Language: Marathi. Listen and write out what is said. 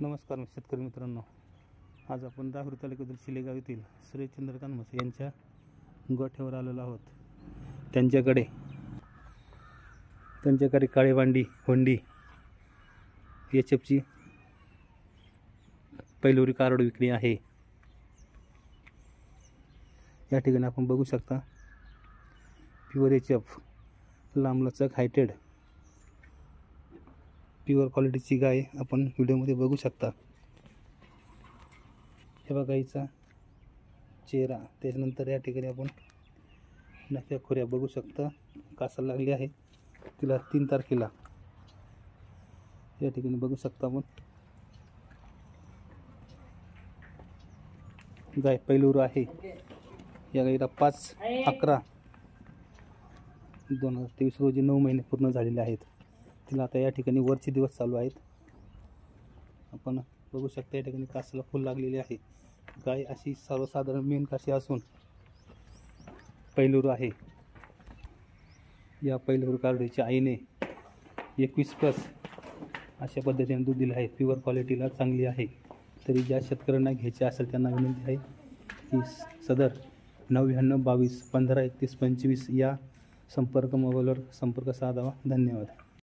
नमस्कार शेतकरी मित्रांनो, आज आपण दाहुरी तालुक्यातील शिलेगाव येथील श्री चंद्रकांत म्हसे यांच्या गोठ्यावर आलेलो आहोत। त्यांच्याकडे काळी वांडी होंडी HFची पहिलोरी कारवड विक्री आहे। या ठिकाणी आपण बघू शकता प्युअर HF लांबलचक हायटेड प्युअर क्वालिटीची गाय आपण व्हिडिओमध्ये बघू शकता। हे बघा गाईचा चेहरा, त्याच्यानंतर या ठिकाणी आपण नफ्या खोऱ्या बघू शकता। कासाला लागली आहे, तिला 3 तारखेला या ठिकाणी बघू शकता आपण। गाय पहिलोर आहे। या गाईला 5/11/2023 रोजी 9 महिने पूर्ण झालेले आहेत। तिला आता या ठिकाणी वरचे दिवस चालू आहेत। आपण बघू शकता या ठिकाणी कासाला फुल लागलेली आहे। गाय अशी सर्वसाधारण मेन काशी असून पहिलोर आहे। या पहिलोर कारवडीच्या आईने 21+ अशा पद्धतीने दूध दिले आहे। प्युअर क्वालिटीला चांगली आहे। तरी ज्या शेतकऱ्यांना घ्यायचे असेल त्यांना विनंती आहे की सदर 99 22 15 31 25 या संपर्क मोबाईलवर संपर्क साधावा। धन्यवाद।